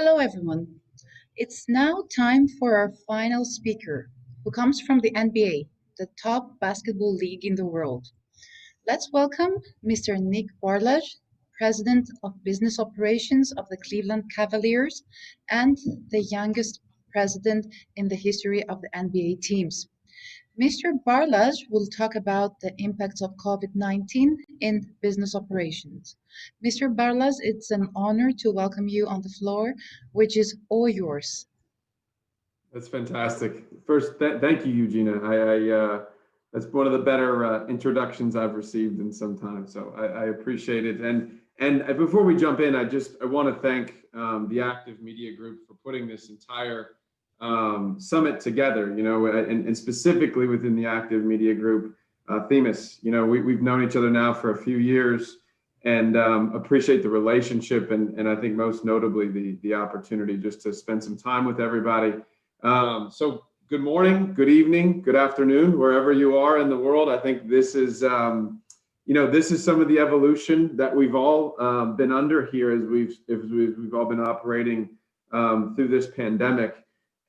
Hello, everyone. It's now time for our final speaker, who comes from the NBA, the top basketball league in the world. Let's welcome Mr. Nic Barlage, President of Business Operations of the Cleveland Cavaliers and the youngest president in the history of the NBA teams. Mr. Barlage will talk about the impacts of COVID-19 in business operations. Mr. Barlage, it's an honor to welcome you on the floor, which is all yours. That's fantastic. First, thank you, Eugenia. That's one of the better introductions I've received in some time. So I appreciate it. And before we jump in, I want to thank the Active Media Group for putting this entire summit together. And specifically within the Active Media Group, Themis. We've known each other now for a few years, and appreciate the relationship, and I think most notably the opportunity just to spend some time with everybody. So good morning, good evening, good afternoon, wherever you are in the world. I think this is, this is some of the evolution that we've all been under here as we've all been operating through this pandemic.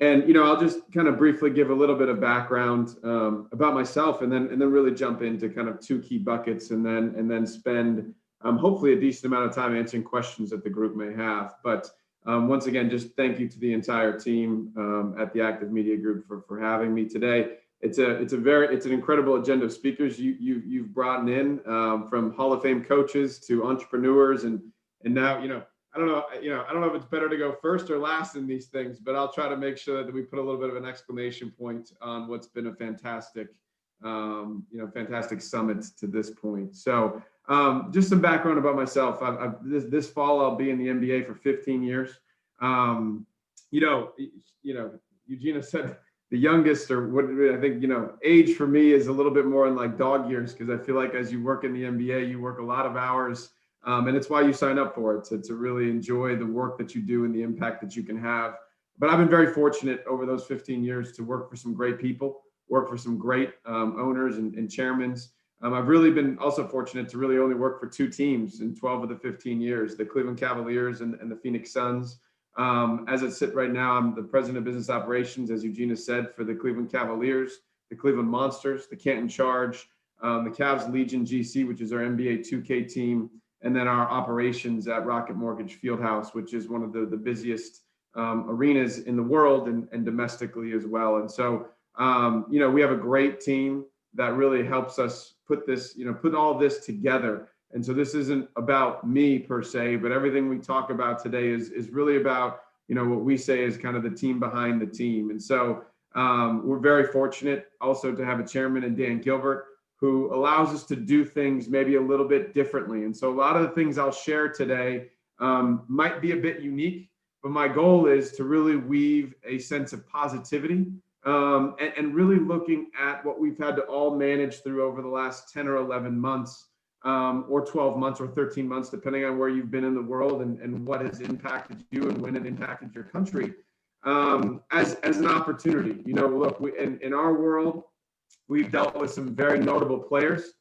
And I'll just kind of briefly give a little bit of background about myself, and then really jump into kind of two key buckets, and then spend hopefully a decent amount of time answering questions that the group may have. But once again, just thank you to the entire team at the Active Media Group for having me today. It's an incredible agenda of speakers you've brought in, from Hall of Fame coaches to entrepreneurs, and now I don't know if it's better to go first or last in these things, but I'll try to make sure that we put a little bit of an exclamation point on what's been a fantastic summit to this point. So just some background about myself. This fall I'll be in the NBA for 15 years. Eugenia said the youngest, or what I think, age for me is a little bit more in like dog years, because I feel like as you work in the NBA, you work a lot of hours, and it's why you sign up for it, to really enjoy the work that you do and the impact that you can have. But I've been very fortunate over those 15 years to work for some great people, work for some great owners and chairmen. I've really been also fortunate to really only work for two teams in 12 of the 15 years, the Cleveland Cavaliers and the Phoenix Suns. As I sit right now, I'm the president of business operations, as Eugenia said, for the Cleveland Cavaliers, the Cleveland Monsters, the Canton Charge, the Cavs Legion GC, which is our NBA 2K team, and then our operations at Rocket Mortgage Fieldhouse, which is one of the busiest arenas in the world, and domestically as well. And so, we have a great team that really helps us put all this together. And so this isn't about me per se, but everything we talk about today is really about, what we say is kind of the team behind the team. And so we're very fortunate also to have a chairman in Dan Gilbert, who allows us to do things maybe a little bit differently. And so a lot of the things I'll share today might be a bit unique, but my goal is to really weave a sense of positivity, and really looking at what we've had to all manage through over the last 10 or 11 months, or 12 months or 13 months, depending on where you've been in the world, and what has impacted you and when it impacted your country, as an opportunity. Look, in our world, we've dealt with some very notable players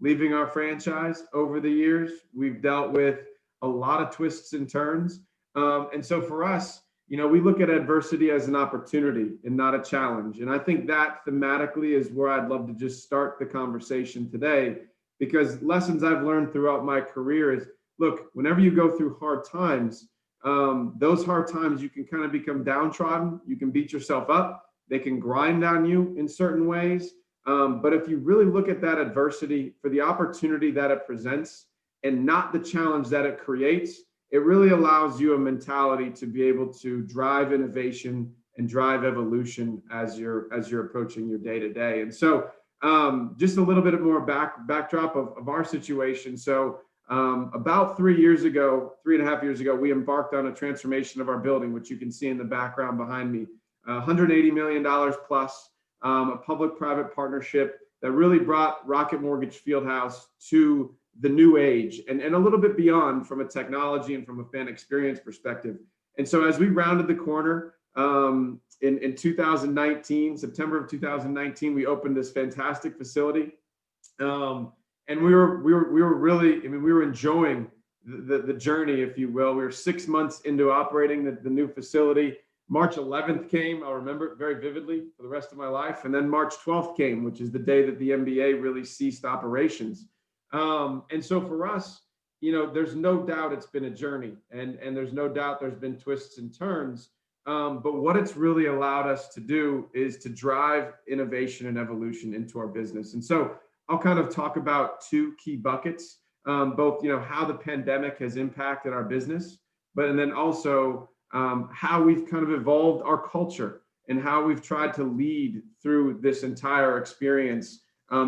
leaving our franchise over the years. We've dealt with a lot of twists and turns. And so for us, we look at adversity as an opportunity and not a challenge. And I think that thematically is where I'd love to just start the conversation today, because lessons I've learned throughout my career is, look, whenever you go through hard times, those hard times, you can kind of become downtrodden. You can beat yourself up. They can grind on you in certain ways. But if you really look at that adversity for the opportunity that it presents and not the challenge that it creates, it really allows you a mentality to be able to drive innovation and drive evolution as you're approaching your day to day. And so just a little bit more backdrop of our situation. So about 3.5 years ago, we embarked on a transformation of our building, which you can see in the background behind me, $180 million plus, a public-private partnership that really brought Rocket Mortgage Fieldhouse to the new age, and a little bit beyond from a technology and from a fan experience perspective. And so as we rounded the corner in 2019, September of 2019, we opened this fantastic facility. And we were really, we were enjoying the journey, if you will. We were 6 months into operating the new facility. March 11th came. I'll remember it very vividly for the rest of my life. And then March 12th came, which is the day that the NBA really ceased operations. And so for us, there's no doubt it's been a journey, and there's no doubt there's been twists and turns. But what it's really allowed us to do is to drive innovation and evolution into our business. And so I'll kind of talk about two key buckets, both, how the pandemic has impacted our business, and then also how we've kind of evolved our culture and how we've tried to lead through this entire experience.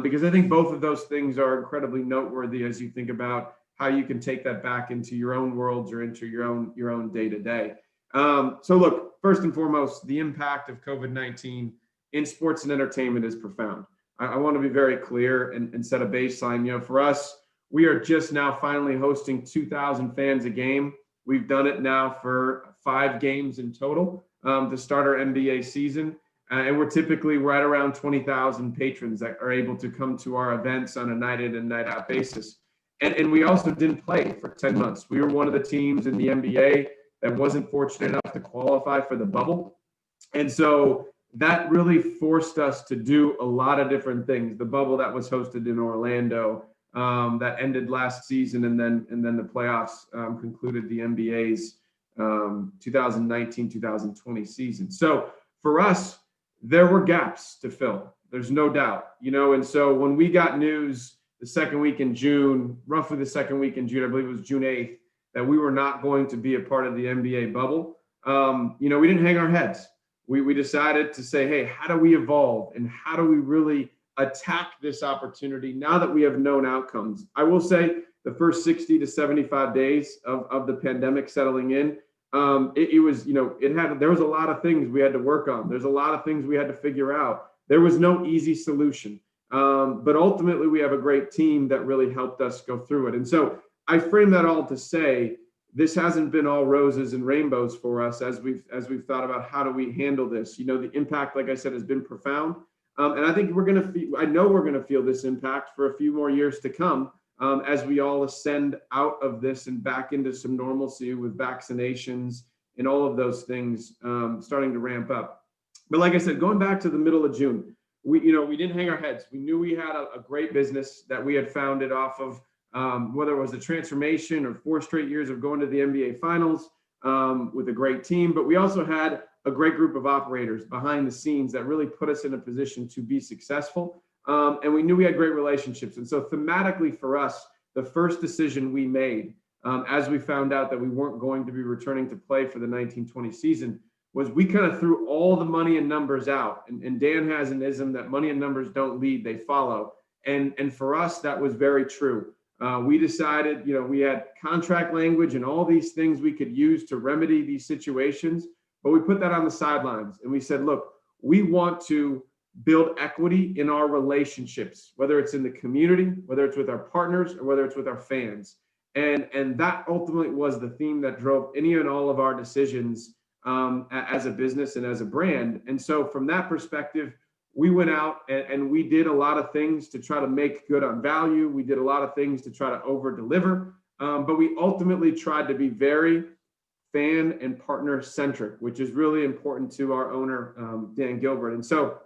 Because I think both of those things are incredibly noteworthy as you think about how you can take that back into your own worlds or into your own day to day. So look, first and foremost, the impact of COVID-19 in sports and entertainment is profound. I want to be very clear and set a baseline. For us, we are just now finally hosting 2,000 fans a game. We've done it now for 5 games in total to start our NBA season. And we're typically right around 20,000 patrons that are able to come to our events on a night in and night out basis. And we also didn't play for 10 months. We were one of the teams in the NBA that wasn't fortunate enough to qualify for the bubble. And so that really forced us to do a lot of different things. The bubble that was hosted in Orlando, that ended last season, and then the playoffs concluded the NBA's 2019-2020 season. So for us, there were gaps to fill. There's no doubt, and so when we got news the second week in June, roughly the second week in June, I believe it was June 8th, that we were not going to be a part of the NBA bubble, we didn't hang our heads. We decided to say, hey, how do we evolve and how do we really attack this opportunity now that we have known outcomes? I will say the first 60 to 75 days of the pandemic settling in, there was a lot of things we had to work on. There's a lot of things we had to figure out. There was no easy solution. But ultimately, we have a great team that really helped us go through it. And so I frame that all to say this hasn't been all roses and rainbows for us as we've thought about how do we handle this. The impact, like I said, has been profound. And I think we're going to feel this impact for a few more years to come as we all ascend out of this and back into some normalcy with vaccinations and all of those things starting to ramp up. But like I said, going back to the middle of June, we didn't hang our heads. We knew we had a great business that we had founded off of whether it was a transformation or 4 straight years of going to the NBA finals with a great team. But we also had a great group of operators behind the scenes that really put us in a position to be successful. And we knew we had great relationships. And so thematically for us, the first decision we made as we found out that we weren't going to be returning to play for the 1920 season was we kind of threw all the money and numbers out. And Dan has an ism that money and numbers don't lead, they follow. And for us, that was very true. We decided, we had contract language and all these things we could use to remedy these situations, but we put that on the sidelines and we said, look, we want to build equity in our relationships, whether it's in the community, whether it's with our partners, or whether it's with our fans. And that ultimately was the theme that drove any and all of our decisions as a business and as a brand. And so from that perspective, we went out and we did a lot of things to try to make good on value. We did a lot of things to try to over deliver, but we ultimately tried to be very fan and partner centric, which is really important to our owner, Dan Gilbert. And so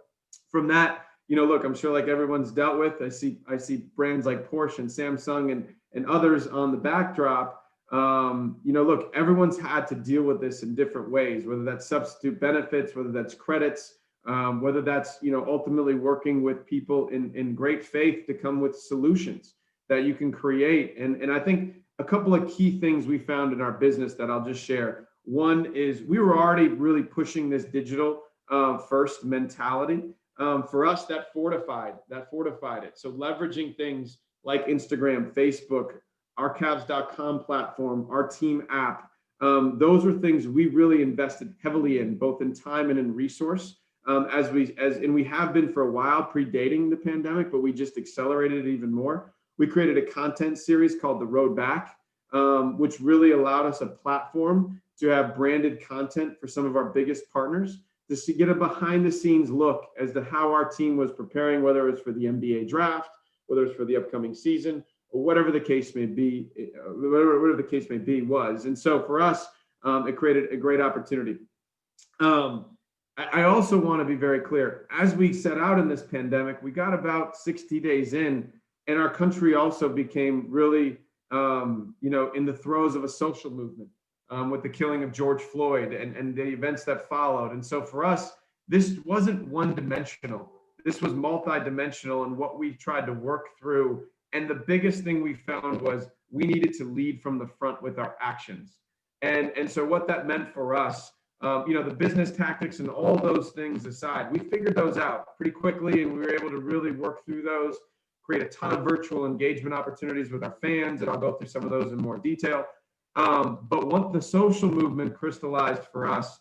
from that, look, I'm sure like everyone's dealt with, I see brands like Porsche and Samsung and others on the backdrop. Look, everyone's had to deal with this in different ways, whether that's substitute benefits, whether that's credits, whether that's, ultimately working with people in great faith to come with solutions that you can create. And I think a couple of key things we found in our business that I'll just share. One is we were already really pushing this digital first mentality. For us, that fortified it. So leveraging things like Instagram, Facebook, our Cavs.com platform, our team app, those were things we really invested heavily in, both in time and in resource. And we have been for a while predating the pandemic, but we just accelerated it even more. We created a content series called The Road Back, which really allowed us a platform to have branded content for some of our biggest partners, to get a behind the scenes look as to how our team was preparing, whether it's for the NBA draft, whether it's for the upcoming season, whatever the case may be, whatever the case may be was. And so for us, it created a great opportunity. I also want to be very clear. As we set out in this pandemic, we got about 60 days in, and our country also became really, in the throes of a social movement with the killing of George Floyd and the events that followed. And so for us, this wasn't one-dimensional. This was multi-dimensional in what we tried to work through. And the biggest thing we found was we needed to lead from the front with our actions. And so what that meant for us, the business tactics and all those things aside, we figured those out pretty quickly, and we were able to really work through those, create a ton of virtual engagement opportunities with our fans, and I'll go through some of those in more detail. But what the social movement crystallized for us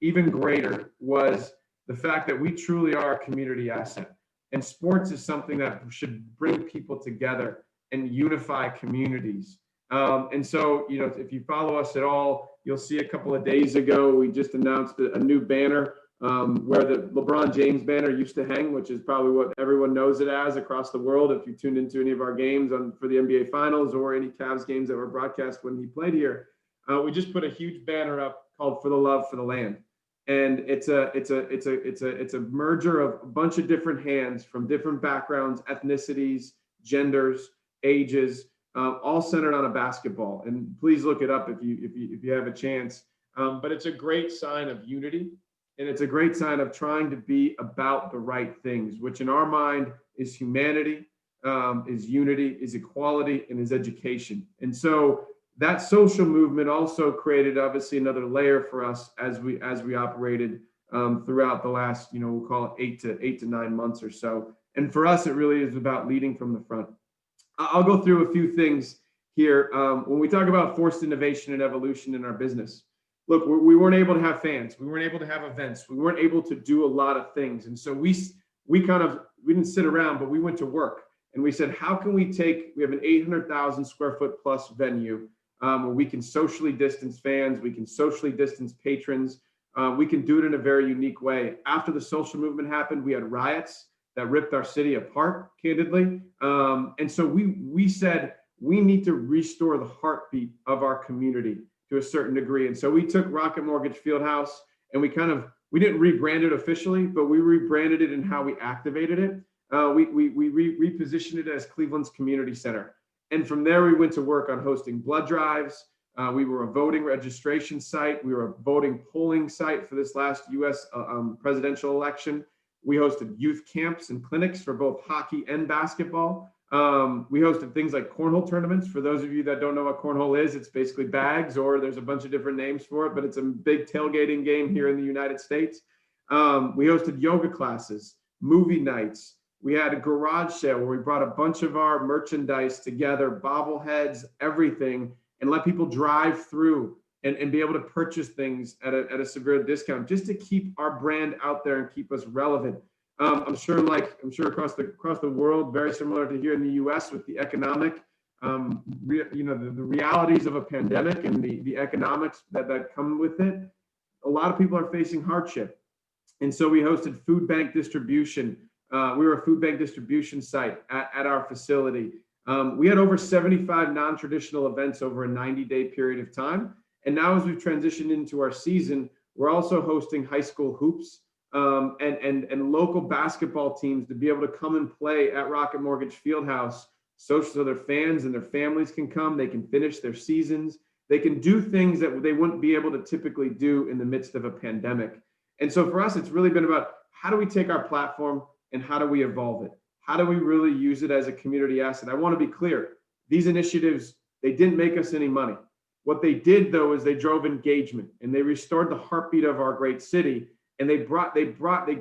even greater was the fact that we truly are a community asset. And sports is something that should bring people together and unify communities. And so, if you follow us at all, you'll see a couple of days ago, we just announced a new banner where the LeBron James banner used to hang, which is probably what everyone knows it as across the world. If you tuned into any of our games for the NBA Finals or any Cavs games that were broadcast when he played here, we just put a huge banner up called "For the Love for the Land," and it's a merger of a bunch of different hands from different backgrounds, ethnicities, genders, ages. All centered on a basketball, and please look it up if you have a chance. But it's a great sign of unity, and it's a great sign of trying to be about the right things, which in our mind is humanity, is unity, is equality, and is education. And so that social movement also created obviously another layer for us as we operated throughout the last, we'll call it 8 to 9 months or so. And for us, it really is about leading from the front. I'll go through a few things here. When we talk about forced innovation and evolution in our business, look, we weren't able to have fans. We weren't able to have events. We weren't able to do a lot of things. And so we didn't sit around, but we went to work. And we said, how can we have an 800,000 square foot plus venue where we can socially distance fans, we can socially distance patrons, we can do it in a very unique way. After the social movement happened, we had riots that ripped our city apart, candidly. And so we said, we need to restore the heartbeat of our community to a certain degree. And so we took Rocket Mortgage Fieldhouse and we didn't rebrand it officially, but we rebranded it in how we activated it. We repositioned it as Cleveland's Community Center. And from there, we went to work on hosting blood drives. We were a voting registration site. We were a voting polling site for this last US presidential election. We hosted youth camps and clinics for both hockey and basketball. We hosted things like cornhole tournaments. For those of you that don't know what cornhole is, it's basically bags, or there's a bunch of different names for it, but it's a big tailgating game here in the United States. We hosted yoga classes, movie nights. We had a garage sale where we brought a bunch of our merchandise together, bobbleheads, everything, and let people drive through and be able to purchase things at a severe discount, just to keep our brand out there and keep us relevant. I'm sure across the world, very similar to here in the U.S. with the economic, the realities of a pandemic and the economics that come with it. A lot of people are facing hardship, and so we hosted food bank distribution. We were a food bank distribution site at our facility. We had over 75 non-traditional events over a 90-day period of time. And now as we've transitioned into our season, we're also hosting high school hoops and local basketball teams to be able to come and play at Rocket Mortgage Fieldhouse so their fans and their families can come, they can finish their seasons, they can do things that they wouldn't be able to typically do in the midst of a pandemic. And so for us, it's really been about how do we take our platform and how do we evolve it? How do we really use it as a community asset? I want to be clear. These initiatives, they didn't make us any money. What they did, though, is they drove engagement and they restored the heartbeat of our great city. And they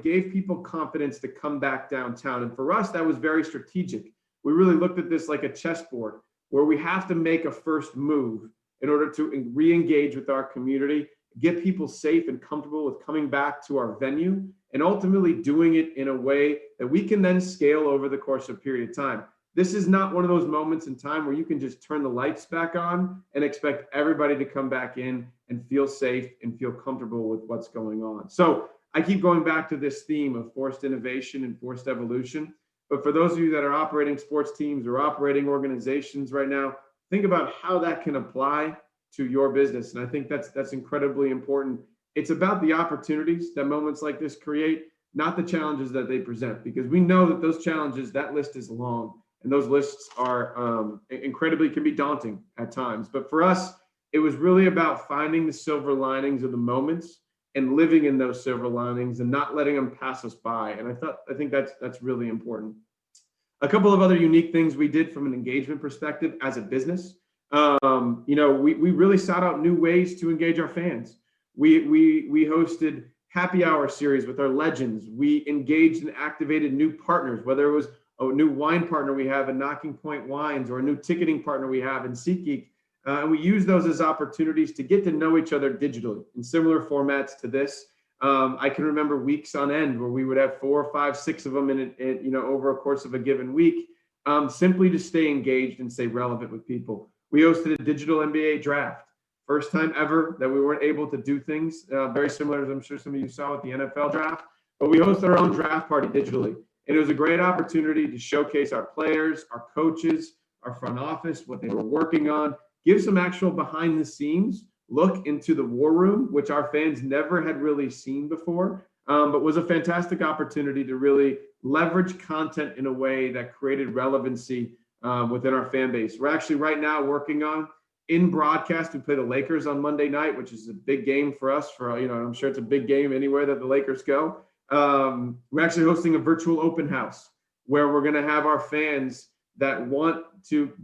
gave people confidence to come back downtown. And for us, that was very strategic. We really looked at this like a chessboard where we have to make a first move in order to re-engage with our community, get people safe and comfortable with coming back to our venue, and ultimately doing it in a way that we can then scale over the course of a period of time. This is not one of those moments in time where you can just turn the lights back on and expect everybody to come back in and feel safe and feel comfortable with what's going on. So I keep going back to this theme of forced innovation and forced evolution. But for those of you that are operating sports teams or operating organizations right now, think about how that can apply to your business. And I think that's incredibly important. It's about the opportunities that moments like this create, not the challenges that they present, because we know that those challenges, that list is long, and those lists are incredibly, can be daunting at times. But for us, it was really about finding the silver linings of the moments and living in those silver linings and not letting them pass us by. And I think that's really important. A couple of other unique things we did from an engagement perspective as a business. We really sought out new ways to engage our fans. We hosted happy hour series with our legends. We engaged and activated new partners, whether it was a new wine partner we have in Knocking Point Wines or a new ticketing partner we have in SeatGeek. And we use those as opportunities to get to know each other digitally in similar formats to this. I can remember weeks on end where we would have 4, 5, 6 of them over a course of a given week, simply to stay engaged and stay relevant with people. We hosted a digital NBA draft. First time ever that we weren't able to do things very similar, as I'm sure some of you saw with the NFL draft, but we hosted our own draft party digitally. And it was a great opportunity to showcase our players, our coaches, our front office, what they were working on, give some actual behind the scenes look into the war room, which our fans never had really seen before, but was a fantastic opportunity to really leverage content in a way that created relevancy within our fan base. We're actually right now working on in broadcast. We play the Lakers on Monday night, which is a big game for us. I'm sure it's a big game anywhere that the Lakers go. We're actually hosting a virtual open house where we're going to have our fans that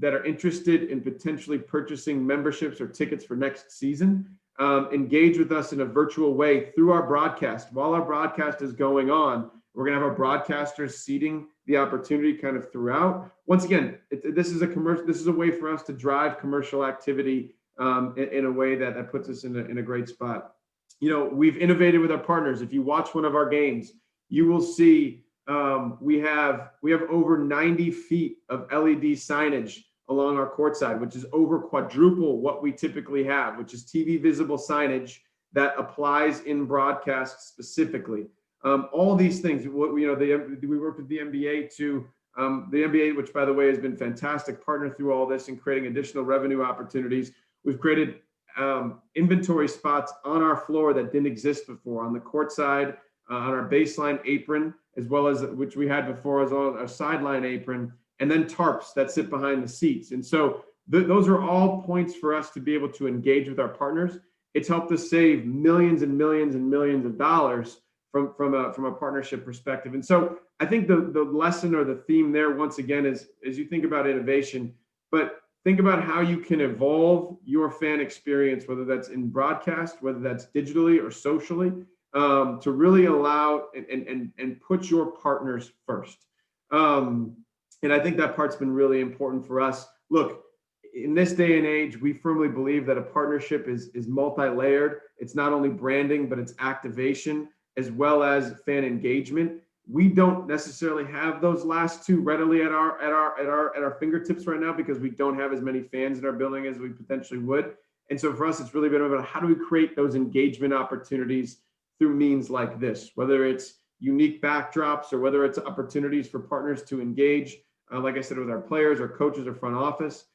are interested in potentially purchasing memberships or tickets for next season, engage with us in a virtual way through our broadcast. While our broadcast is going on, we're going to have our broadcasters seeding the opportunity kind of throughout. Once again, this is a way for us to drive commercial activity in a way that puts us in a great spot. We've innovated with our partners. If you watch one of our games, you will see we have over 90 feet of LED signage along our courtside, which is over quadruple what we typically have, which is TV visible signage that applies in broadcast specifically. All these things, we work with the NBA the NBA, which by the way has been fantastic partner through all this and creating additional revenue opportunities. We've created inventory spots on our floor that didn't exist before on the court side, on our baseline apron, as well as which we had before as on our sideline apron, and then tarps that sit behind the seats. And so those are all points for us to be able to engage with our partners. It's helped us save millions and millions and millions of dollars from a partnership perspective. And so I think the lesson or the theme there, once again, is as you think about innovation, but think about how you can evolve your fan experience, whether that's in broadcast, whether that's digitally or socially, to really allow and put your partners first. And I think that part's been really important for us. Look, in this day and age, we firmly believe that a partnership is multi-layered. It's not only branding, but it's activation as well as fan engagement. We don't necessarily have those last two readily at our fingertips right now because we don't have as many fans in our building as we potentially would. And so for us, it's really been about how do we create those engagement opportunities through means like this, whether it's unique backdrops or whether it's opportunities for partners to engage, like I said, with our players or coaches or front office.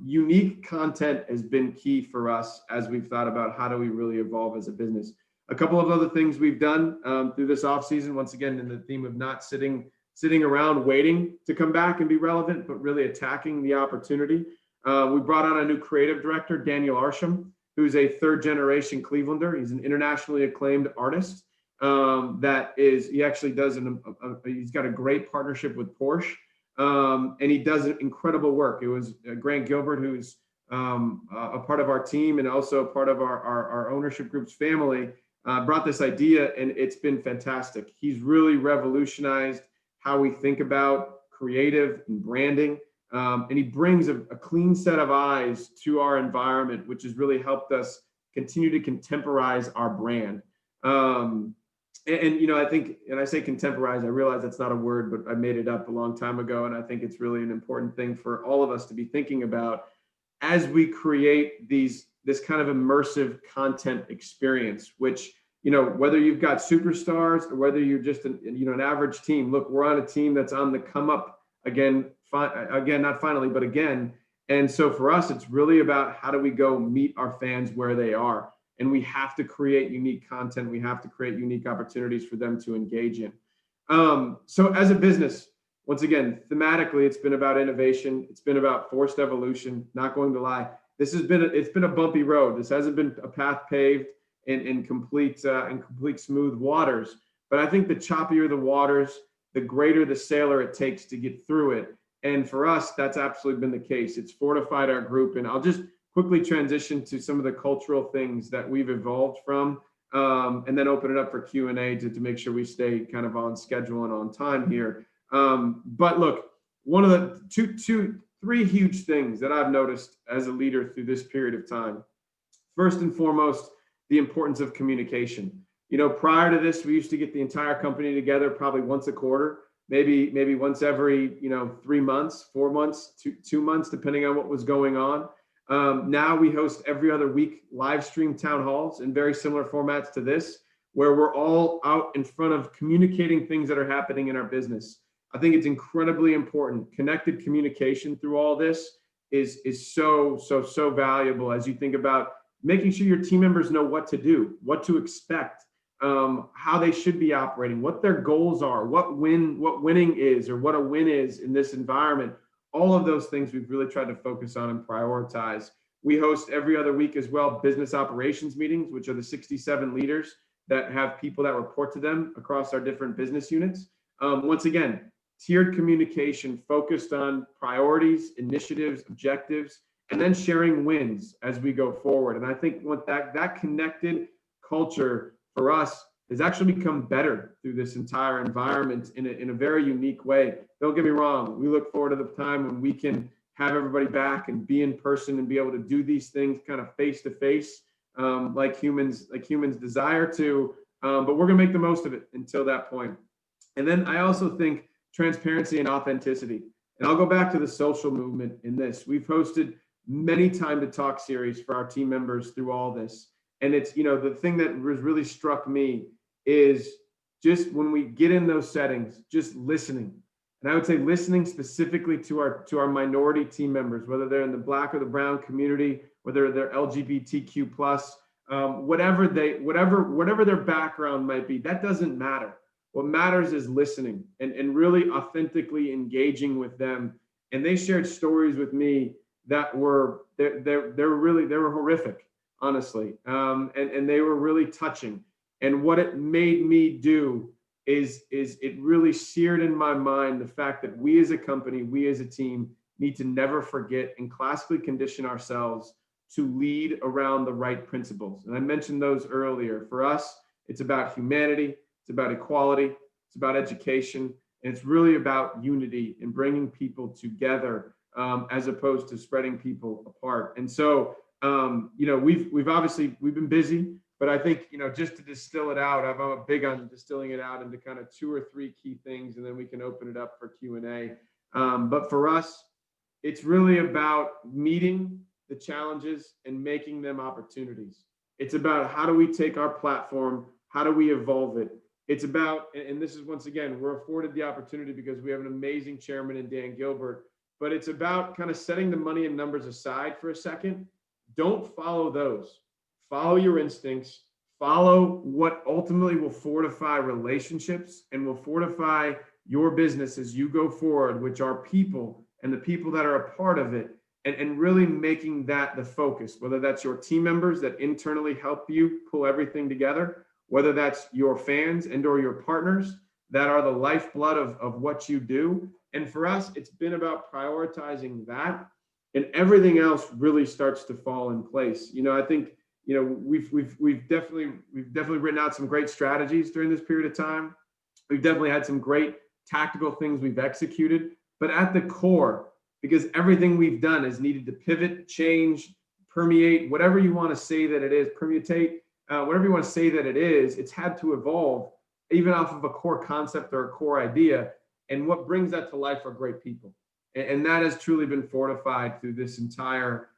Unique content has been key for us as we've thought about how do we really evolve as a business. A couple of other things we've done through this off season, once again, in the theme of not sitting around waiting to come back and be relevant, but really attacking the opportunity. We brought on a new creative director, Daniel Arsham, who's a third generation Clevelander. He's an internationally acclaimed artist. He actually does he's got a great partnership with Porsche, and he does incredible work. It was Grant Gilbert, who's a part of our team and also a part of our ownership group's family, brought this idea, and it's been fantastic. He's really revolutionized how we think about creative and branding, and he brings a clean set of eyes to our environment, which has really helped us continue to contemporize our brand. I think, and I say contemporize, I realize that's not a word, but I made it up a long time ago, and I think it's really an important thing for all of us to be thinking about as we create this kind of immersive content experience, which whether you've got superstars or whether you're just an average team. Look, we're on a team that's on the come up again, not finally, but again. And so for us, it's really about how do we go meet our fans where they are. And we have to create unique content. We have to create unique opportunities for them to engage in. So as a business, once again, thematically, it's been about innovation. It's been about forced evolution. Not going to lie, it's been a bumpy road. This hasn't been a path paved in complete smooth waters. But I think the choppier the waters, the greater the sailor it takes to get through it. And for us, that's absolutely been the case. It's fortified our group. And I'll just quickly transition to some of the cultural things that we've evolved from, and then open it up for Q&A to make sure we stay kind of on schedule and on time here. But look, one of the three huge things that I've noticed as a leader through this period of time. First and foremost, the importance of communication. Prior to this, we used to get the entire company together probably once a quarter, maybe once every 3 months, 4 months, 2 months, depending on what was going on. Now we host every other week live stream town halls in very similar formats to this, where we're all out in front of communicating things that are happening in our business. I think it's incredibly important. Connected communication through all this is so valuable as you think about making sure your team members know what to do, what to expect, how they should be operating, what their goals are, what winning is, or what a win is in this environment. All of those things we've really tried to focus on and prioritize. We host every other week as well business operations meetings, which are the 67 leaders that have people that report to them across our different business units. Once again, tiered communication focused on priorities, initiatives, objectives, and then sharing wins as we go forward. And I think what that connected culture for us has actually become better through this entire environment in a very unique way. Don't get me wrong. We look forward to the time when we can have everybody back and be in person and be able to do these things kind of face to face, like humans desire to. But we're gonna make the most of it until that point. And then I also think transparency and authenticity. And I'll go back to the social movement in this. We've hosted many time to talk series for our team members through all this. And it's, the thing that really struck me is just when we get in those settings, just listening. And I would say listening specifically to our minority team members, whether they're in the Black or the brown community, whether they're LGBTQ plus, whatever their background might be, that doesn't matter. What matters is listening and really authentically engaging with them. And they shared stories with me that were horrific, honestly, and they were really touching. And what it made me do is it really seared in my mind the fact that we as a company, we as a team need to never forget and classically condition ourselves to lead around the right principles. And I mentioned those earlier. For us, it's about humanity, it's about equality, it's about education, and it's really about unity and bringing people together, as opposed to spreading people apart. And so, we've been busy, but I think, just to distill it out, I'm big on distilling it out into kind of 2 or 3 key things, and then we can open it up for Q&A. But for us, it's really about meeting the challenges and making them opportunities. It's about how do we take our platform, how do we evolve it? It's about, and this is once again, we're afforded the opportunity because we have an amazing chairman in Dan Gilbert, but it's about kind of setting the money and numbers aside for a second. Don't follow those. Follow your instincts. Follow what ultimately will fortify relationships and will fortify your business as you go forward, which are people and the people that are a part of it, and really making that the focus, whether that's your team members that internally help you pull everything together, whether that's your fans and or your partners that are the lifeblood of what you do. And for us, it's been about prioritizing that, and everything else really starts to fall in place. I think, we've definitely written out some great strategies during this period of time. We've definitely had some great tactical things we've executed, but at the core, because everything we've done is needed to pivot, change, permeate, whatever you want to say that it is, permutate, whatever you want to say that it is, it's had to evolve even off of a core concept or a core idea. And what brings that to life are great people. And that has truly been fortified through this entire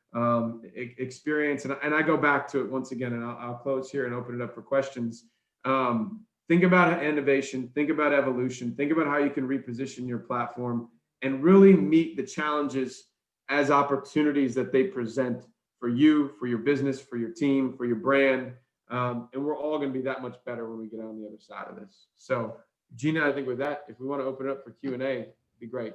experience. And I go back to it once again, and I'll close here and open it up for questions. Think about innovation, think about evolution, think about how you can reposition your platform and really meet the challenges as opportunities that they present for you, for your business, for your team, for your brand. And we're all going to be that much better when we get on the other side of this. So, Gina, I think with that, if we want to open it up for Q&A, it'd be great.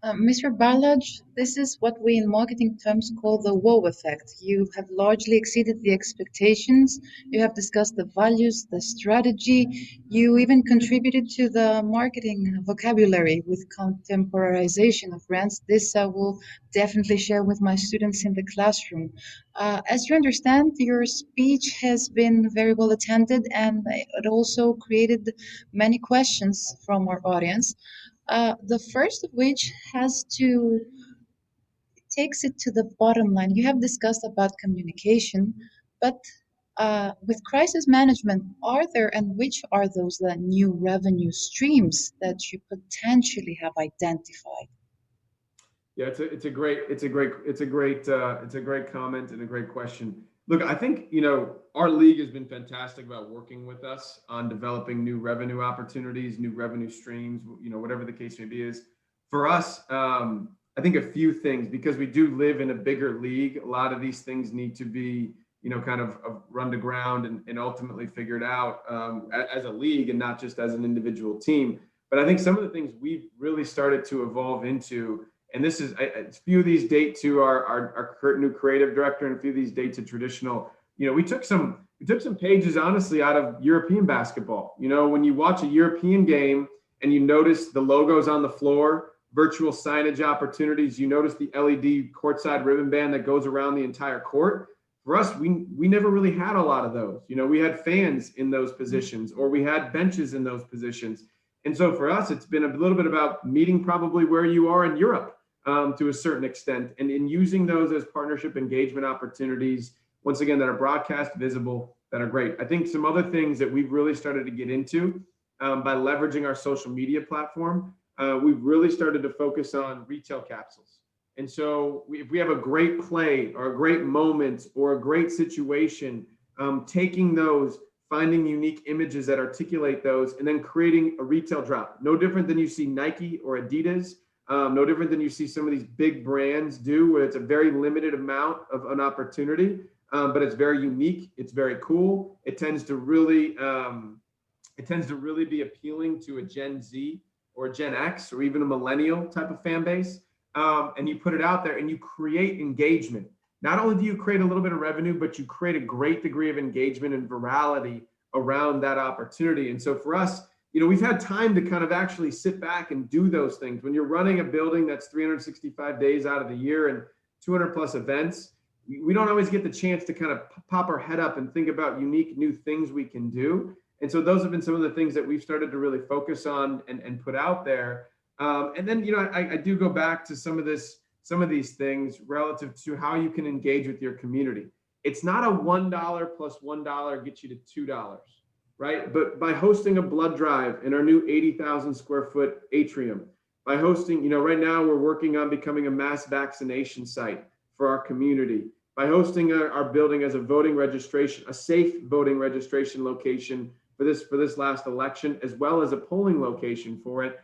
Mr. Bartlaj, this is what we in marketing terms call the wow effect. You have largely exceeded the expectations. You have discussed the values, the strategy. You even contributed to the marketing vocabulary with contemporarization of brands. This I will definitely share with my students in the classroom. As you understand, your speech has been very well attended and it also created many questions from our audience. The first of which has to takes it to the bottom line. You have discussed about communication, but with crisis management, are there and which are those the new revenue streams that you potentially have identified? Yeah, it's a great comment and a great question. Look, I think our league has been fantastic about working with us on developing new revenue opportunities, new revenue streams, whatever the case may be. Is for us, I think a few things because we do live in a bigger league. A lot of these things need to be kind of run to ground and ultimately figured out as a league and not just as an individual team. But I think some of the things we've really started to evolve into, and this is a few of these date to our new creative director, and a few of these date to traditional. We took some pages honestly out of European basketball. When you watch a European game and you notice the logos on the floor, virtual signage opportunities, you notice the LED courtside ribbon band that goes around the entire court. For us, we never really had a lot of those. We had fans in those positions, or we had benches in those positions. And so for us, it's been a little bit about meeting probably where you are in Europe to a certain extent, and in using those as partnership engagement opportunities, once again, that are broadcast visible, that are great. I think some other things that we've really started to get into by leveraging our social media platform, we've really started to focus on retail capsules. And so if we have a great play or a great moment or a great situation, taking those, finding unique images that articulate those, and then creating a retail drop. No different than you see Nike or Adidas, no different than you see some of these big brands do, where it's a very limited amount of an opportunity, but it's very unique. It's very cool. It tends to really be appealing to a Gen Z or a Gen X or even a millennial type of fan base. And you put it out there and you create engagement. Not only do you create a little bit of revenue, but you create a great degree of engagement and virality around that opportunity. And so for us, we've had time to kind of actually sit back and do those things. When you're running a building that's 365 days out of the year and 200 plus events, we don't always get the chance to kind of pop our head up and think about unique new things we can do. And so those have been some of the things that we've started to really focus on and put out there. And then, I do go back to some of these things relative to how you can engage with your community. It's not a $1 plus $1 gets you to $2, right? But by hosting a blood drive in our new 80,000 square foot atrium, by hosting, right now we're working on becoming a mass vaccination site for our community, by hosting our building as a voting registration, a safe voting registration location for this last election, as well as a polling location for it.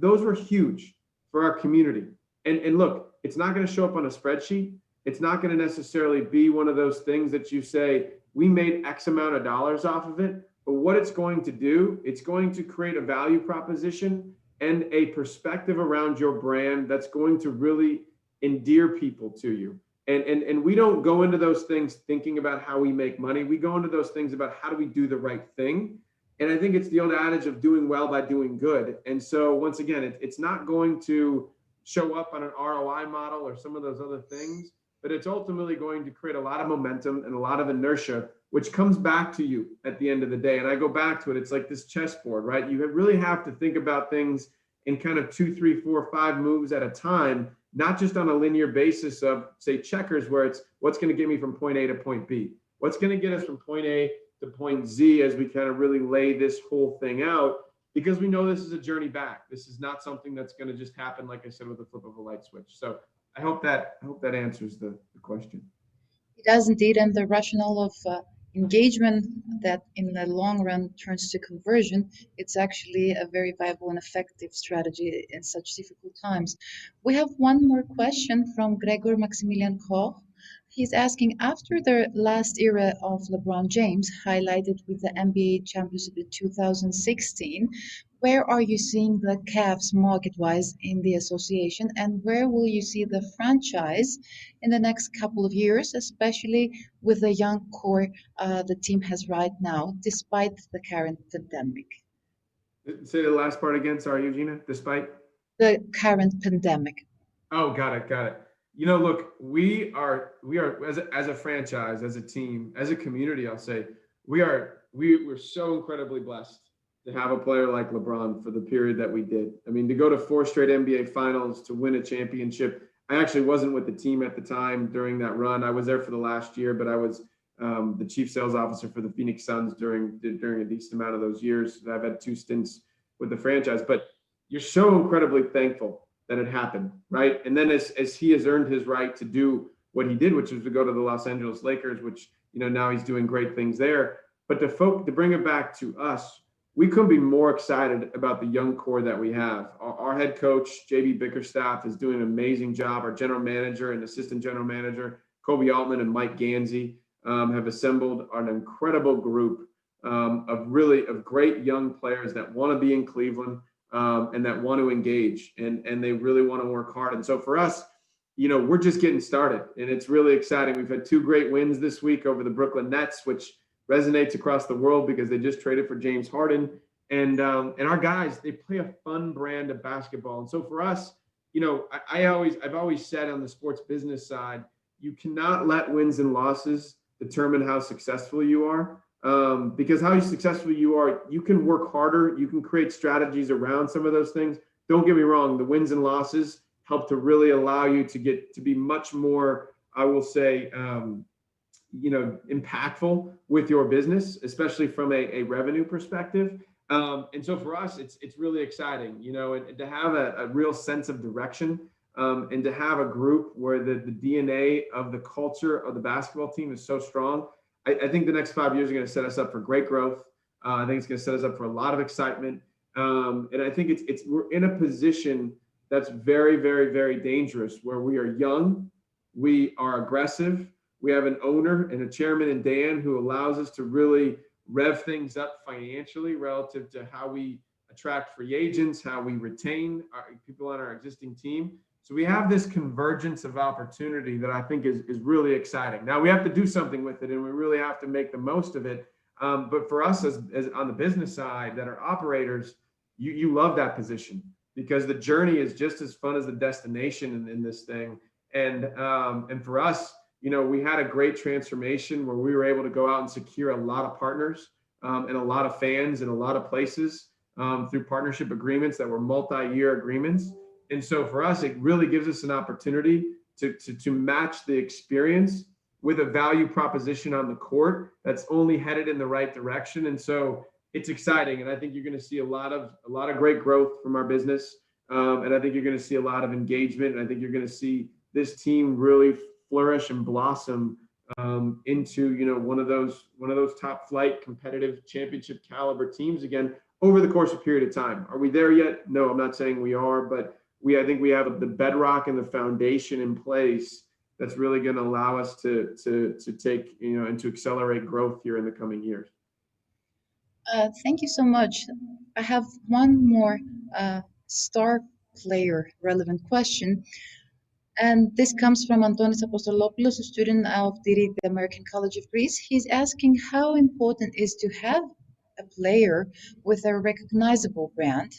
Those were huge for our community. And look, it's not going to show up on a spreadsheet. It's not going to necessarily be one of those things that you say, we made X amount of dollars off of it. But what it's going to do, it's going to create a value proposition and a perspective around your brand that's going to really endear people to you. And we don't go into those things thinking about how we make money. We go into those things about how do we do the right thing. And I think it's the old adage of doing well by doing good. And so once again, it's not going to show up on an ROI model or some of those other things, but it's ultimately going to create a lot of momentum and a lot of inertia, which comes back to you at the end of the day. And I go back to it. It's like this chessboard, right? You really have to think about things in kind of 2, 3, 4, 5 moves at a time, not just on a linear basis of, say, checkers, where it's what's going to get me from point A to point B, what's going to get us from point A to point Z as we kind of really lay this whole thing out, because we know this is a journey back. This is not something that's going to just happen, like I said, with the flip of a light switch. So I hope that answers the question. It does indeed, and the rationale of engagement that in the long run turns to conversion, it's actually a very viable and effective strategy in such difficult times. We have one more question from Gregor Maximilian Koch. He's asking, after the last era of LeBron James, highlighted with the NBA championship in 2016, where are you seeing the Cavs market-wise in the association, and where will you see the franchise in the next couple of years, especially with the young core the team has right now, despite the current pandemic? Say the last part again. Sorry, Eugenia. Despite. The current pandemic. Oh, got it, got it. Look, we are as a franchise, as a team, as a community. I'll say we're so incredibly blessed to have a player like LeBron for the period that we did. I mean, to go to four straight NBA Finals, to win a championship. I actually wasn't with the team at the time during that run. I was there for the last year, but I was the chief sales officer for the Phoenix Suns during a decent amount of those years. I've had two stints with the franchise, but you're so incredibly thankful that it happened, right? And then as he has earned his right to do what he did, which was to go to the Los Angeles Lakers, which now he's doing great things there. But to bring it back to us, we couldn't be more excited about the young core that we have. Our head coach, JB Bickerstaff, is doing an amazing job. Our general manager and assistant general manager, Kobe Altman and Mike Gansey, have assembled an incredible group of great young players that want to be in Cleveland, and that want to engage, and they really want to work hard. And so for us, we're just getting started, and it's really exciting. We've had two great wins this week over the Brooklyn Nets, which resonates across the world because they just traded for James Harden, and our guys, they play a fun brand of basketball. And so for us, I've always said on the sports business side, you cannot let wins and losses determine how successful you are. Because how successful you are, you can work harder, you can create strategies around some of those things. Don't get me wrong, the wins and losses help to really allow you to get to be much more, I will say, impactful with your business, especially from a revenue perspective. And so for us, it's really exciting, and to have a real sense of direction, and to have a group where the DNA of the culture of the basketball team is so strong. I think the next 5 years are going to set us up for great growth. I think it's going to set us up for a lot of excitement. And I think we're in a position that's very, very, very dangerous, where we are young, we are aggressive, we have an owner and a chairman in Dan who allows us to really rev things up financially relative to how we attract free agents, how we retain people on our existing team. So we have this convergence of opportunity that I think is really exciting. Now we have to do something with it, and we really have to make the most of it. But for us, as on the business side that are operators, you love that position because the journey is just as fun as the destination in this thing. And for us, we had a great transformation where we were able to go out and secure a lot of partners, and a lot of fans in a lot of places, through partnership agreements that were multi-year agreements. And so for us, it really gives us an opportunity to match the experience with a value proposition on the court that's only headed in the right direction. And so it's exciting. And I think you're going to see a lot of great growth from our business. And I think you're going to see a lot of engagement. And I think you're going to see this team really flourish and blossom, into, one of those top flight competitive championship caliber teams again over the course of a period of time. Are we there yet? No, I'm not saying we are, but I think we have the bedrock and the foundation in place that's really going to allow us to take, and to accelerate growth here in the coming years. Thank you so much. I have one more star player relevant question. And this comes from Antonis Apostolopoulos, a student of the American College of Greece. He's asking how important is to have a player with a recognizable brand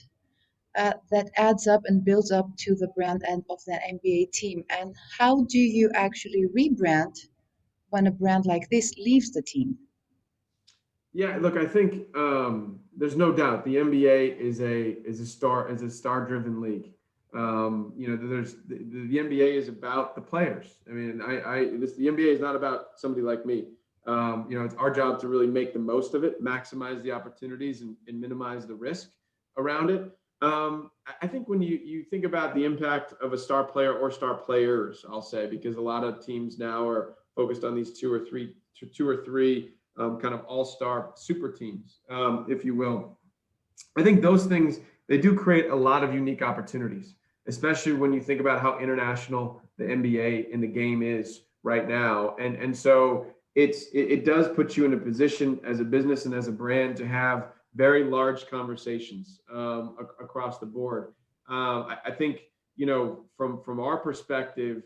that adds up and builds up to the brand and of the NBA team. And how do you actually rebrand when a brand like this leaves the team? Yeah, look, I think there's no doubt the NBA is a star driven league. There's the NBA is about the players. I mean, the NBA is not about somebody like me. It's our job to really make the most of it, maximize the opportunities, and minimize the risk around it. I think when you think about the impact of a star player or star players, I'll say, because a lot of teams now are focused on these two or three kind of all-star super teams, if you will. I think those things, they do create a lot of unique opportunities, especially when you think about how international the NBA in the game is right now. And so it does put you in a position as a business and as a brand to have very large conversations across the board. I think, from our perspective,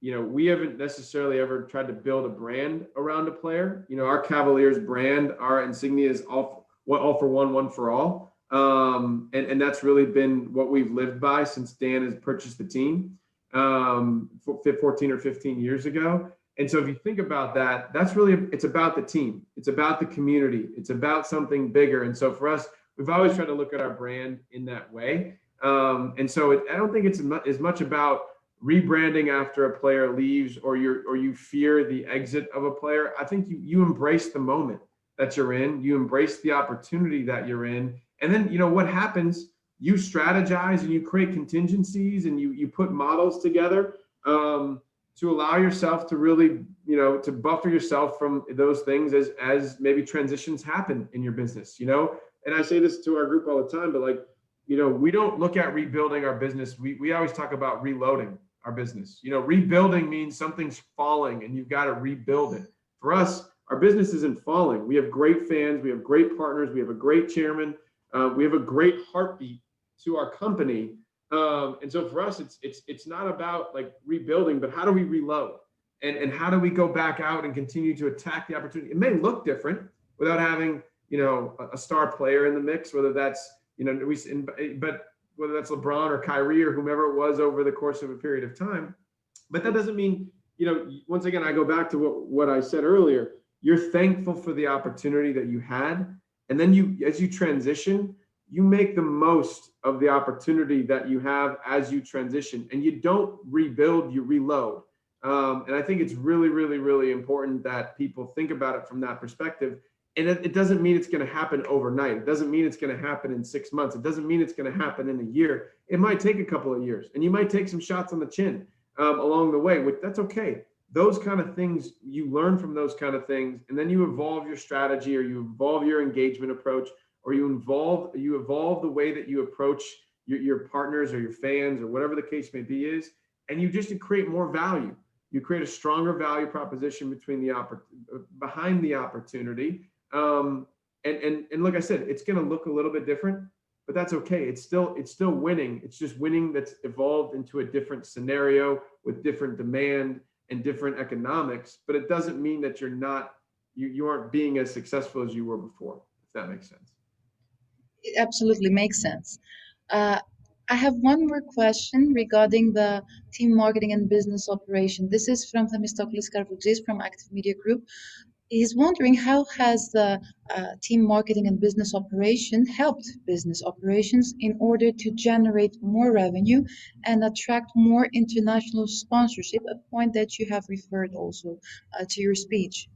we haven't necessarily ever tried to build a brand around a player. Our Cavaliers brand, our insignia is all for one for all. And that's really been what we've lived by since Dan has purchased the team 14 or 15 years ago. And so if you think about that, it's about the team. It's about the community. It's about something bigger. And so for us, we've always tried to look at our brand in that way. And so I don't think it's as much about rebranding after a player leaves or you fear the exit of a player. I think you embrace the moment that you're in. You embrace the opportunity that you're in. And then, what happens, you strategize and you create contingencies and you put models together to allow yourself to really, to buffer yourself from those things as maybe transitions happen in your business, And I say this to our group all the time, but we don't look at rebuilding our business. We always talk about reloading our business. Rebuilding means something's falling and you've got to rebuild it. For us, our business isn't falling. We have great fans. We have great partners. We have a great chairman. We have a great heartbeat to our company. And so for us, it's not about rebuilding, but how do we reload and how do we go back out and continue to attack the opportunity? It may look different without having, a star player in the mix, whether that's, but whether that's LeBron or Kyrie or whomever it was over the course of a period of time. But that doesn't mean, once again, I go back to what I said earlier, you're thankful for the opportunity that you had. And then as you transition, you make the most of the opportunity that you have as you transition, and you don't rebuild, you reload. And I think it's really, really, really important that people think about it from that perspective. And it doesn't mean it's going to happen overnight. It doesn't mean it's going to happen in 6 months. It doesn't mean it's going to happen in a year. It might take a couple of years, and you might take some shots on the chin along the way, which that's okay. Those kind of things, you learn from those kind of things, and then you evolve your strategy or you evolve your engagement approach, or you evolve the way that you approach your partners or your fans or whatever the case may be is, and you just create more value. You create a stronger value proposition behind the opportunity. And like I said, it's going to look a little bit different, but that's okay. It's still winning. It's just winning that's evolved into a different scenario with different demand and different economics, but it doesn't mean that you aren't being as successful as you were before, if that makes sense. It absolutely makes sense. Uh, I have one more question regarding the team marketing and business operation. This is from Themistoklis Karvouzis from Active Media Group. He's wondering how has the team marketing and business operation helped business operations in order to generate more revenue and attract more international sponsorship, a point that you have referred also to your speech.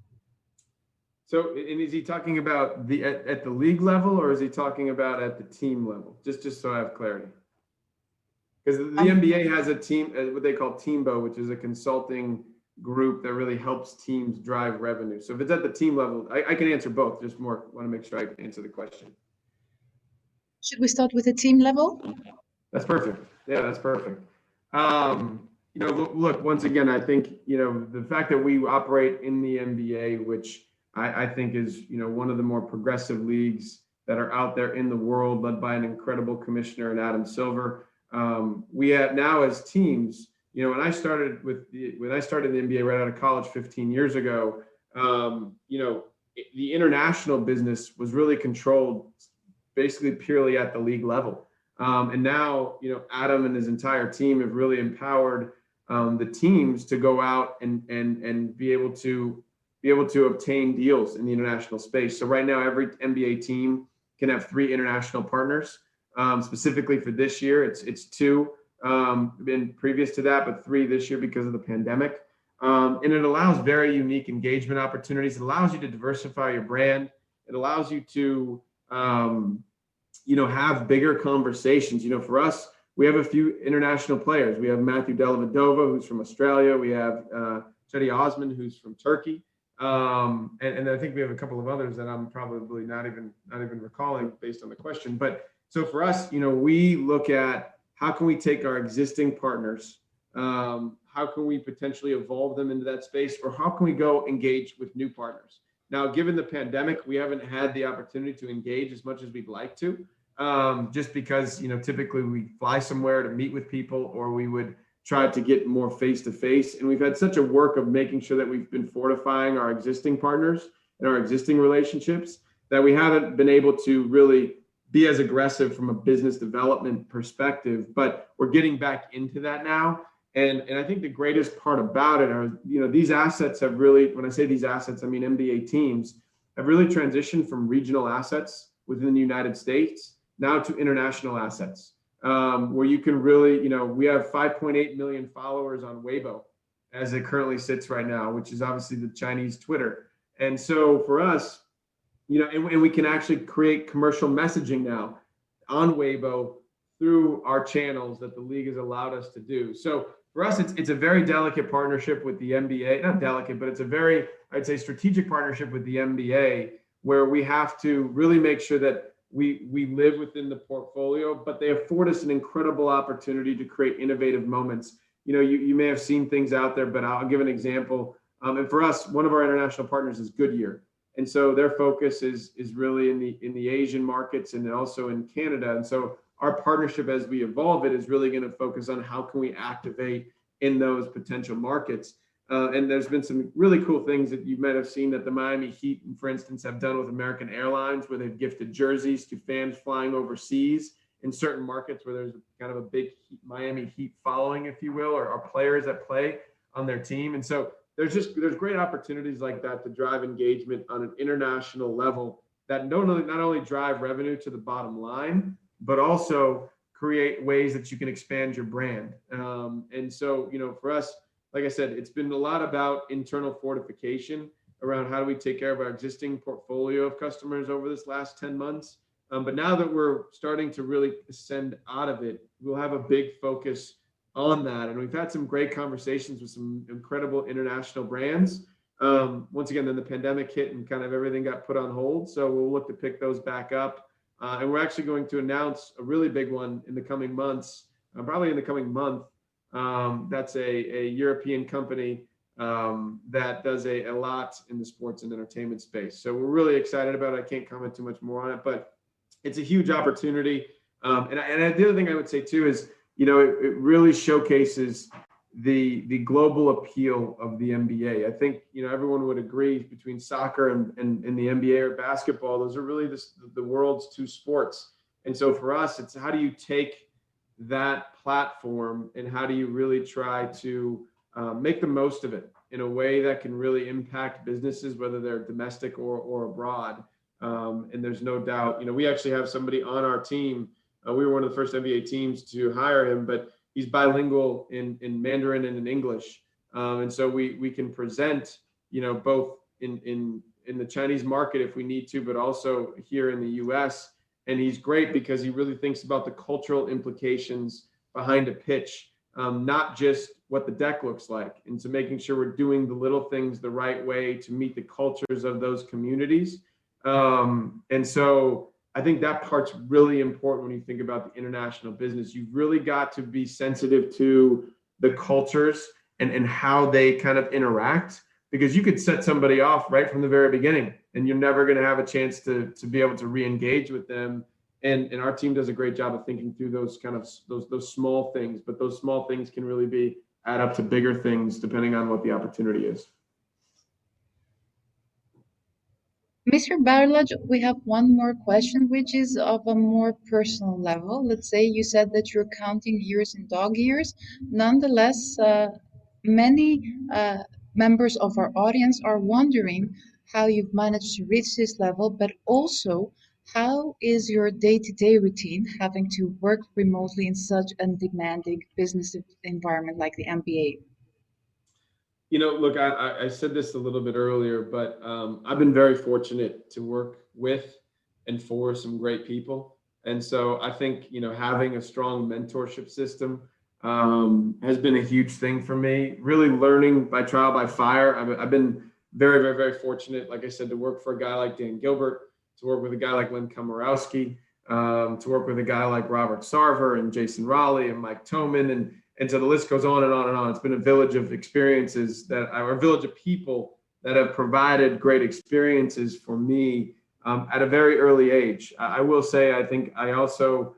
So, and is he talking about at the league level, or is he talking about at the team level? Just so I have clarity. Because the NBA has a team, what they call Teambo, which is a consulting group that really helps teams drive revenue. So if it's at the team level, I can answer both. Just more want to make sure I can answer the question. Should we start with the team level? That's perfect. Yeah, that's perfect. Look, once again, I think, the fact that we operate in the NBA, which I think is, one of the more progressive leagues that are out there in the world, led by an incredible commissioner in Adam Silver. We have now as teams, when I started the NBA right out of college 15 years ago, the international business was really controlled basically purely at the league level. And now, Adam and his entire team have really empowered the teams to go out and be able to obtain deals in the international space. So right now, every NBA team can have 3 international partners. Specifically for this year, it's 2. Been previous to that, but 3 this year because of the pandemic. And it allows very unique engagement opportunities. It allows you to diversify your brand. It allows you to, have bigger conversations. For us, we have a few international players. We have Matthew Dellavedova, who's from Australia. We have Cedi Osman, who's from Turkey. And I think we have a couple of others that I'm probably not even recalling based on the question. But so for us, we look at how can we take our existing partners, how can we potentially evolve them into that space, or how can we go engage with new partners? Now, given the pandemic, we haven't had the opportunity to engage as much as we'd like to, just because typically we fly somewhere to meet with people, or we would try to get more face to face. And we've had such a work of making sure that we've been fortifying our existing partners and our existing relationships that we haven't been able to really be as aggressive from a business development perspective. But we're getting back into that now. And I think the greatest part about it are, these assets have really, when I say these assets, I mean NBA teams have really transitioned from regional assets within the United States now to international assets, where you can really, we have 5.8 million followers on Weibo as it currently sits right now, which is obviously the Chinese Twitter. And so for us, and we can actually create commercial messaging now on Weibo through our channels that the league has allowed us to do. So for us, it's a very delicate partnership with the NBA, not delicate, but it's a very, I'd say, strategic partnership with the NBA, where we have to really make sure that we live within the portfolio, but they afford us an incredible opportunity to create innovative moments. You may have seen things out there, but I'll give an example. And for us, one of our international partners is Goodyear. And so their focus is really in the Asian markets and also in Canada. And so our partnership, as we evolve it, is really going to focus on how can we activate in those potential markets. And there's been some really cool things that you might have seen that the Miami Heat, for instance, have done with American Airlines, where they've gifted jerseys to fans flying overseas in certain markets where there's kind of a big Miami Heat following, if you will, or players that play on their team. And so there's great opportunities like that to drive engagement on an international level that not only drive revenue to the bottom line, but also create ways that you can expand your brand. And so, for us, like I said, it's been a lot about internal fortification around how do we take care of our existing portfolio of customers over this last 10 months. But now that we're starting to really ascend out of it, we'll have a big focus on that. And we've had some great conversations with some incredible international brands. Once again, then the pandemic hit and kind of everything got put on hold. So we'll look to pick those back up. And we're actually going to announce a really big one in the coming months, probably in the coming month. That's a European company that does a lot in the sports and entertainment space. So we're really excited about it. I can't comment too much more on it, but it's a huge opportunity. And the other thing I would say too is, it really showcases the global appeal of the NBA. I think, everyone would agree between soccer and the NBA or basketball, those are really the world's two sports. And so for us, it's how do you take that platform and how do you really try to make the most of it in a way that can really impact businesses, whether they're domestic or abroad. And there's no doubt, we actually have somebody on our team. We were one of the first NBA teams to hire him, but he's bilingual in Mandarin and in English. And so we can present, both in the Chinese market if we need to, but also here in the US. And he's great because he really thinks about the cultural implications behind a pitch, not just what the deck looks like. And so making sure we're doing the little things the right way to meet the cultures of those communities. And so I think that part's really important when you think about the international business. You've really got to be sensitive to the cultures and how they kind of interact, because you could set somebody off right from the very beginning and you're never going to have a chance to be able to re-engage with them. And our team does a great job of thinking through those kind of those small things, but those small things can really add up to bigger things depending on what the opportunity is. Mr. Bartlej, we have one more question, which is of a more personal level. Let's say you said that you're counting years in dog years. Nonetheless, many members of our audience are wondering how you've managed to reach this level, but also how is your day-to-day routine having to work remotely in such a demanding business environment like the MBA? Look, I said this a little bit earlier, but I've been very fortunate to work with and for some great people. And so I think, having a strong mentorship system has been a huge thing for me, really learning by trial by fire. I've been very, very, very fortunate, like I said, to work for a guy like Dan Gilbert, to work with a guy like Len Komorowski, to work with a guy like Robert Sarver and Jason Raleigh and Mike Toman, and so the list goes on and on and on. It's been a village of experiences or a village of people that have provided great experiences for me at a very early age. I will say, I think I also,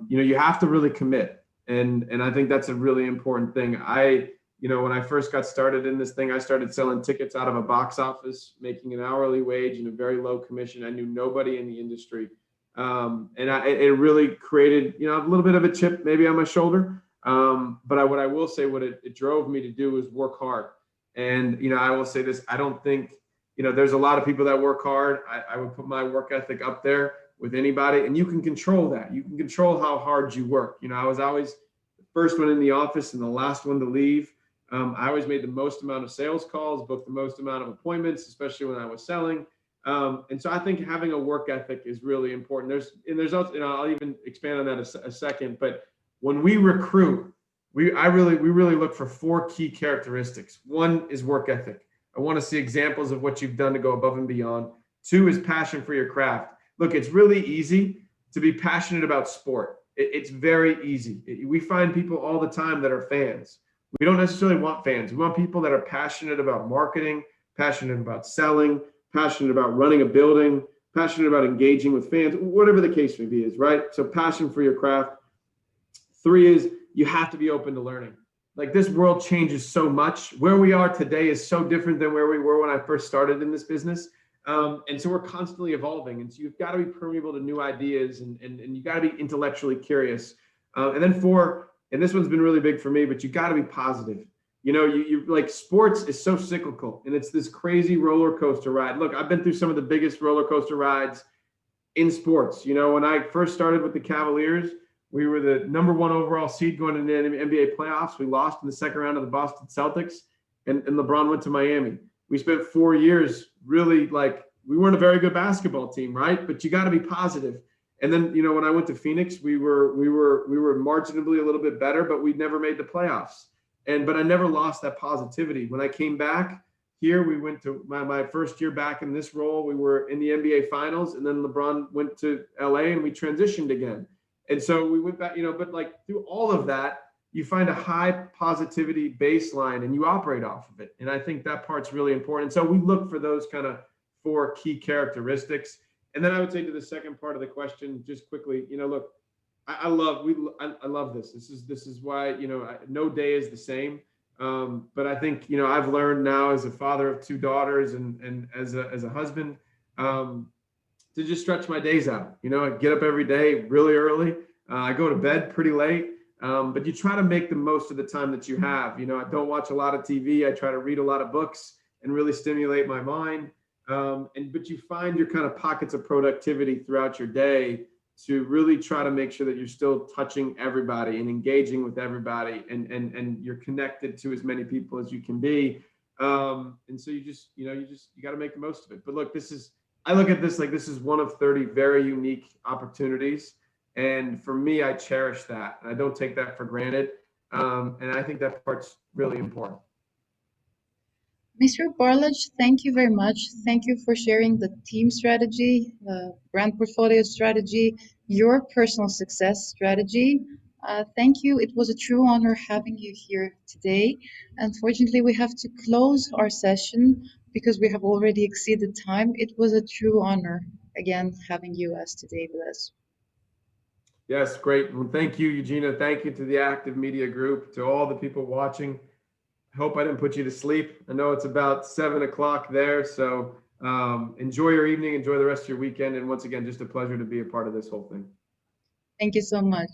you have to really commit. And I think that's a really important thing. When I first got started in this thing, I started selling tickets out of a box office, making an hourly wage and a very low commission. I knew nobody in the industry. It really created, a little bit of a chip maybe on my shoulder. But what I will say, what it drove me to do is work hard. And, I will say this, I don't think, there's a lot of people that work hard. I would put my work ethic up there with anybody, and you can control that. You can control how hard you work. I was always the first one in the office and the last one to leave. I always made the most amount of sales calls, booked the most amount of appointments, especially when I was selling. And so I think having a work ethic is really important. There's also, I'll even expand on that a second, but when we recruit, we really look for 4 key characteristics. 1 is work ethic. I want to see examples of what you've done to go above and beyond. 2 is passion for your craft. Look, it's really easy to be passionate about sport. It's very easy. We find people all the time that are fans. We don't necessarily want fans. We want people that are passionate about marketing, passionate about selling, passionate about running a building, passionate about engaging with fans, whatever the case may be, right? So passion for your craft. 3 is you have to be open to learning. Like, this world changes so much. Where we are today is so different than where we were when I first started in this business. And so we're constantly evolving. And so you've got to be permeable to new ideas, and you got to be intellectually curious. And then 4, and this one's been really big for me, but you got to be positive. You like, sports is so cyclical, and it's this crazy roller coaster ride. Look, I've been through some of the biggest roller coaster rides in sports. When I first started with the Cavaliers, we were the number 1 overall seed going into the NBA playoffs. We lost in the second round of the Boston Celtics, and LeBron went to Miami. We spent 4 years really, like, we weren't a very good basketball team, right? But you got to be positive. And then, when I went to Phoenix, we were marginally a little bit better, but we never made the playoffs. But I never lost that positivity. When I came back here, we went to my first year back in this role. We were in the NBA Finals, and then LeBron went to LA, and we transitioned again. And so we went back, but like, through all of that, you find a high positivity baseline and you operate off of it. And I think that part's really important. So we look for those kind of 4 key characteristics. And then I would say, to the second part of the question, just quickly, look, I love this. This is why, no day is the same. But I think, I've learned now, as a father of 2 daughters and as a husband, to just stretch my days out. I get up every day really early. I go to bed pretty late. But you try to make the most of the time that you have. I don't watch a lot of TV. I try to read a lot of books and really stimulate my mind. But you find your kind of pockets of productivity throughout your day to really try to make sure that you're still touching everybody and engaging with everybody, and you're connected to as many people as you can be. And so you got to make the most of it. But look, I look at this like this is one of 30 very unique opportunities. And for me, I cherish that. And I don't take that for granted. And I think that part's really important. Mr. Bartlej, thank you very much. Thank you for sharing the team strategy, the brand portfolio strategy, your personal success strategy. Thank you. It was a true honor having you here today. Unfortunately, we have to close our session because we have already exceeded time. It was a true honor, again, having you as today with us. Yes, great. Well, thank you, Eugenia. Thank you to the Active Media Group, to all the people watching. I hope I didn't put you to sleep. I know it's about 7 o'clock there. So enjoy your evening, enjoy the rest of your weekend. And once again, just a pleasure to be a part of this whole thing. Thank you so much.